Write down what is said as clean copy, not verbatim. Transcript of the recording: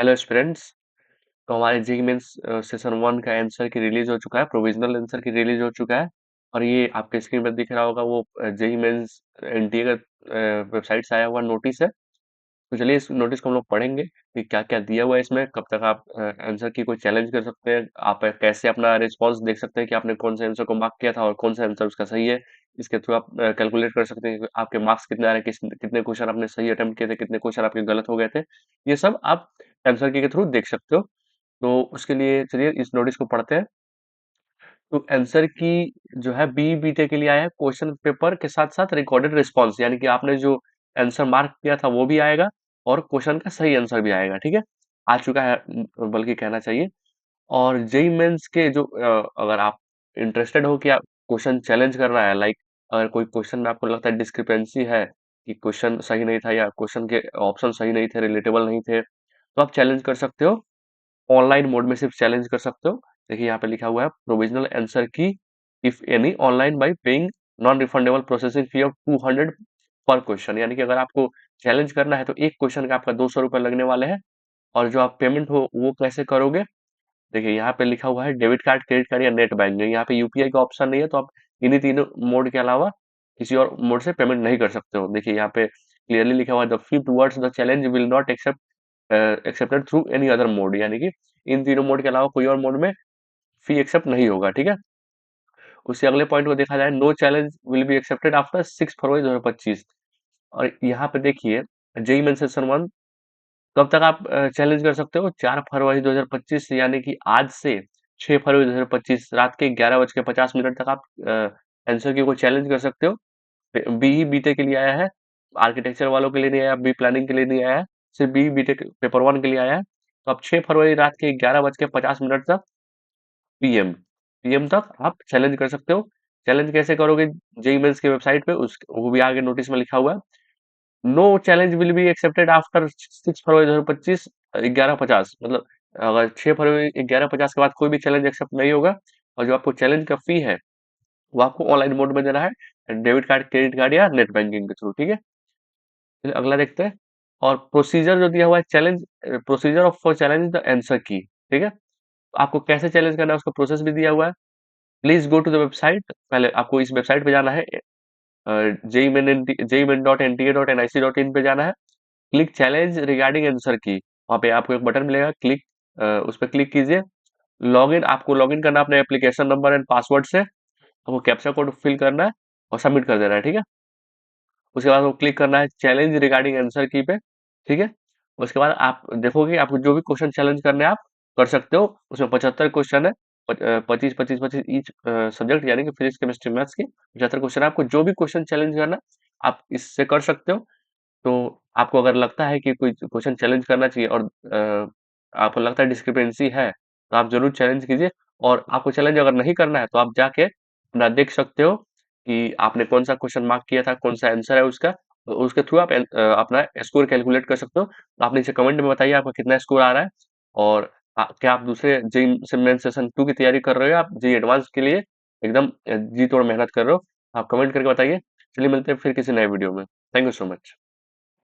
Hello students. तो हमारे JEE mains session 1 का आंसर की रिलीज हो चुका है, प्रोविजनल आंसर की रिलीज हो चुका है। और ये आपके स्क्रीन पर दिख रहा होगा वो जेईई मेंस एनटीए का वेबसाइट से आया हुआ नोटिस है। तो चलिए इस नोटिस को हम लोग पढ़ेंगे कि क्या क्या दिया हुआ है इसमें, कब तक आप आंसर की कोई चैलेंज कर सकते हैं, आप कैसे अपना रिस्पॉन्स देख सकते हैं कि आपने कौन से आंसर को मार्क किया था और कौन सा आंसर उसका सही है। इसके थ्रू आप कैलकुलेट कर सकते हैं कि आपके मार्क्स कितने आ रहे हैं, कितने क्वेश्चन आपने सही अटेम्प्ट किए थे, कितने क्वेश्चन आपके गलत हो गए थे। ये सब आप आंसर की के थ्रू देख सकते हो। तो उसके लिए चलिए इस नोटिस को पढ़ते हैं। तो आंसर की जो है बी बीटे के लिए आया है, क्वेश्चन पेपर के साथ साथ रिकॉर्डेड रिस्पॉन्स, यानी कि आपने जो आंसर मार्क किया था वो भी आएगा और क्वेश्चन का सही आंसर भी आएगा। ठीक है, आ चुका है बल्कि कहना चाहिए। और जेई मेंस के जो अगर आप इंटरेस्टेड हो कि आप क्वेश्चन चैलेंज कर रहा है, लाइक अगर कोई क्वेश्चन में आपको लगता है डिस्क्रिपेंसी है कि क्वेश्चन सही नहीं था या क्वेश्चन के ऑप्शन सही नहीं थे, रिलेटेबल नहीं थे, तो आप चैलेंज कर सकते हो। ऑनलाइन मोड में सिर्फ चैलेंज कर सकते हो। देखिए यहाँ पे लिखा हुआ है प्रोविजनल आंसर की if any online bye paying non refundable processing fee of 200 पर क्वेश्चन, यानी कि अगर आपको चैलेंज करना है तो एक क्वेश्चन का आपका 200 रुपये लगने वाले हैं। और जो आप पेमेंट हो वो कैसे करोगे, देखिए यहाँ पे लिखा हुआ है डेबिट कार्ड, क्रेडिट कार्ड या नेट बैंकिंग। यहाँ पे यूपीआई का ऑप्शन नहीं है, तो आप इन्हीं तीनों मोड के अलावा किसी और मोड से पेमेंट नहीं कर सकते हो। देखिए यहाँ पे क्लियरली लिखा हुआ है the fee towards the challenge will not accepted through any other mode, यानी कि इन तीनों मोड के अलावा कोई और मोड में फी एक्सेप्ट नहीं होगा। ठीक है, उससे अगले पॉइंट को देखा जाए, no challenge will be accepted after 6 February 2025। और यहाँ पे देखिए जेई मेन सेशन 1 कब तक आप चैलेंज कर सकते हो, 4 फरवरी 2025, यानी कि आज से 6 फरवरी 2025 रात के 11:50 तक आप आंसर की कोई चैलेंज कर सकते हो। बीई बीटेक के लिए आया है, आर्किटेक्चर वालों के लिए नहीं आया, बी प्लानिंग के लिए नहीं आया है, सिर्फ बी बीटेक पेपर 1 के लिए आया है। तो आप 6 फरवरी रात के 11:50 तक पीएम पीएम तक आप चैलेंज कर सकते हो। चैलेंज कैसे करोगे, जेई मेंस की वेबसाइट पे उस वो भी आगे नोटिस में लिखा हुआ है। No challenge will be accepted after 6 February 2025 11:50, मतलब अगर 6 फरवरी 11:50 के बाद कोई भी चैलेंज एक्सेप्ट नहीं होगा। और जो आपको चैलेंज का फी है वो आपको ऑनलाइन मोड में देना है, डेबिट कार्ड, क्रेडिट कार्ड या नेट बैंकिंग के थ्रू। ठीक है, फिर अगला देखते हैं। और प्रोसीजर जो दिया हुआ है, challenge procedure of for challenge the answer की। ठीक है, तो आपको कैसे चैलेंज करना है उसका प्रोसेस भी दिया हुआ है। Please go to the website, पहले आपको इस वेबसाइट पे जाना है, jmin.nta.nic.in पे जाना है। क्लिक चैलेंज रिगार्डिंग आंसर की, वहाँ पे आपको एक बटन मिलेगा, क्लिक उस पर क्लिक कीजिए। लॉगिन, आपको लॉगिन करना है अपने एप्लीकेशन नंबर एंड पासवर्ड से, आपको कैप्चा कोड फिल करना है और सबमिट कर देना है। ठीक है, उसके बाद वो क्लिक करना है चैलेंज रिगार्डिंग आंसर की पे। ठीक है, उसके बाद आप देखोगे आपको जो भी क्वेश्चन चैलेंज करने हैं आप कर सकते हो। उसमें 75 क्वेश्चन है, 25 25 25 ईच सब्जेक्ट, यानी कि फिजिक्स केमिस्ट्री मैथ्स के 75 क्वेश्चन है। आपको जो भी क्वेश्चन चैलेंज करना है आप इससे कर सकते हो। तो आपको अगर लगता है कि कोई क्वेश्चन चैलेंज करना चाहिए और आपको लगता है डिस्क्रिपेंसी है, तो आप जरूर चैलेंज कीजिए। और आपको चैलेंज अगर नहीं करना है तो आप जाके अपना देख सकते हो कि आपने कौन सा क्वेश्चन मार्क किया था, कौन सा आंसर है उसका, तो उसके थ्रू आप अपना स्कोर कैलकुलेट कर सकते हो। तो आप नीचे कमेंट में बताइए आपका कितना स्कोर आ रहा है। और क्या आप दूसरे जेई मेन सेशन 2 की तैयारी कर रहे हो, आप जेई एडवांस के लिए एकदम जी तोड़ मेहनत कर रहे हो, आप कमेंट करके बताइए। चलिए मिलते हैं फिर किसी नए वीडियो में। Thank you so much.